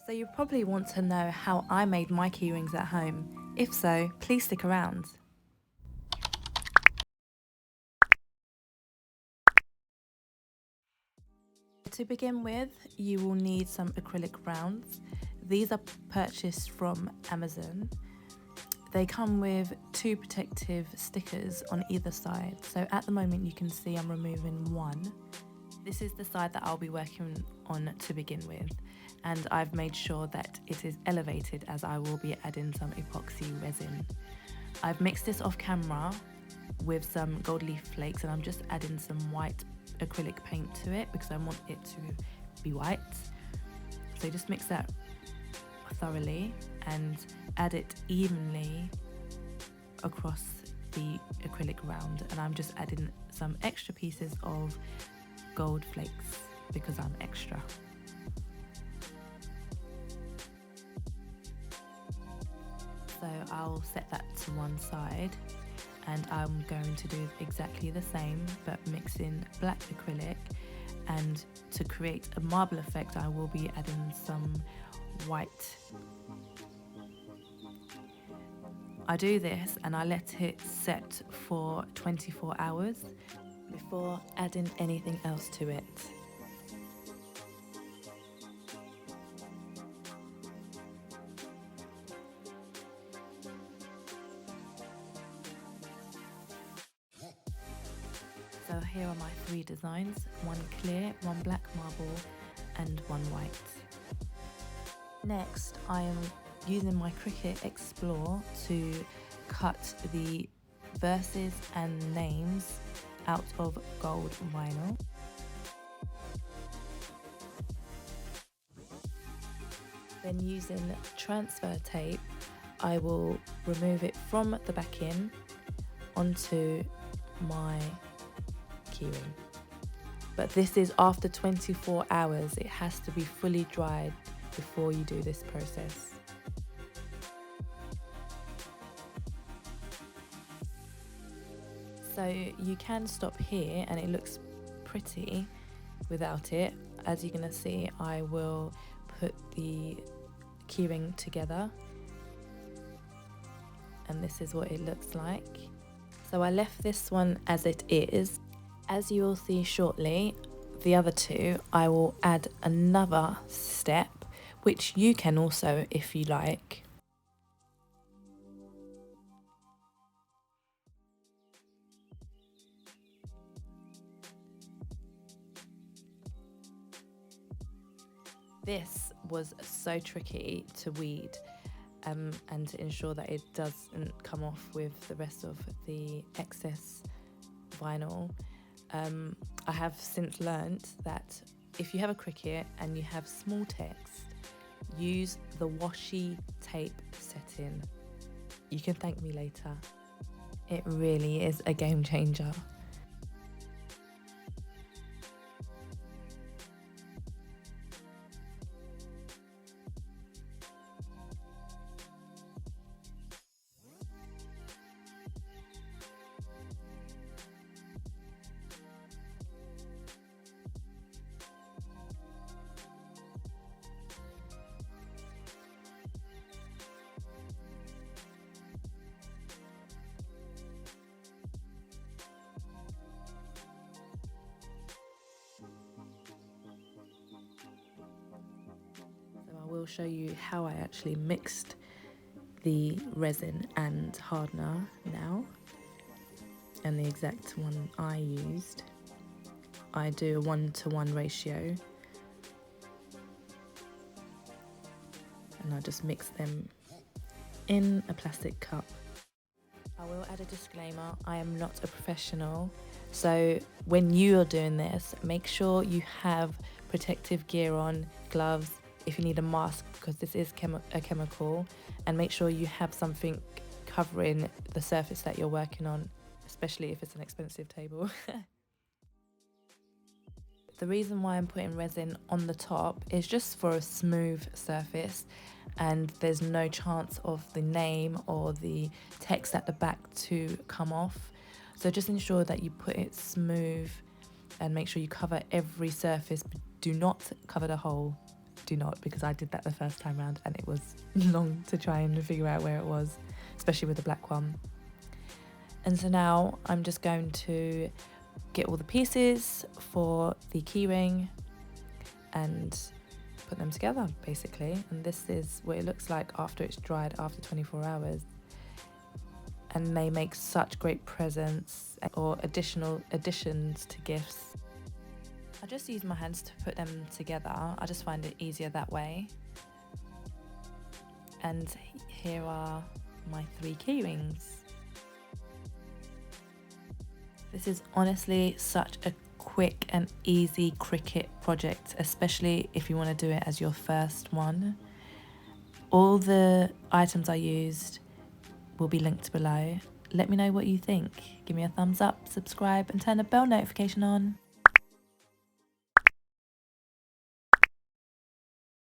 So you probably want to know how I made my keyrings at home. If so, please stick around. To begin with, you will need some acrylic rounds. These are purchased from Amazon. They come with 2 protective stickers on either side. So at the moment you can see I'm removing one. This is the side that I'll be working on to begin with, and I've made sure that it is elevated as I will be adding some epoxy resin. I've mixed this off camera with some gold leaf flakes, and I'm just adding some white acrylic paint to it because I want it to be white. So just mix that thoroughly and add it evenly across the acrylic round, and I'm just adding some extra pieces of gold flakes because I'm extra. So I'll set that to one side, and I'm going to do exactly the same but mix in black acrylic, and to create a marble effect I will be adding some white. I do this and I let it set for 24 hours before adding anything else to it. So here are my 3 designs, one clear, one black marble and one white. Next, I am using my Cricut Explore to cut the verses and names out of gold vinyl. Then using transfer tape, I will remove it from the backing onto my keyring. But this is after 24 hours. It has to be fully dried before you do this process. So you can stop here and it looks pretty without it. As you're gonna see, I will put the keyring together and this is what it looks like. So I left this one as it is. As you will see shortly, the other 2, I will add another step, which you can also if you like. This was so tricky to weed and to ensure that it doesn't come off with the rest of the excess vinyl. I have since learnt that if you have a Cricut and you have small text, use the washi tape setting. You can thank me later. It really is a game changer. I will show you how I actually mixed the resin and hardener now, and the exact one I used. I do a 1-to-1 ratio and I just mix them in a plastic cup. I will add a disclaimer, I am not a professional, so when you are doing this, make sure you have protective gear on, gloves, if you need a mask because this is a chemical, and make sure you have something covering the surface that you're working on, especially if it's an expensive table. The reason why I'm putting resin on the top is just for a smooth surface, and there's no chance of the name or the text at the back to come off. So just ensure that you put it smooth and make sure you cover every surface, but do not cover the hole. do not, because I did that the first time round and it was long to try and figure out where it was, especially with the black one. And so now I'm just going to get all the pieces for the keyring and put them together basically. And this is what it looks like after it's dried after 24 hours. And they make such great presents or additional additions to gifts. I just use my hands to put them together. I just find it easier that way. And here are my 3 keyrings. This is honestly such a quick and easy Cricut project, especially if you want to do it as your first one. All the items I used will be linked below. Let me know what you think. Give me a thumbs up, subscribe, and turn the bell notification on.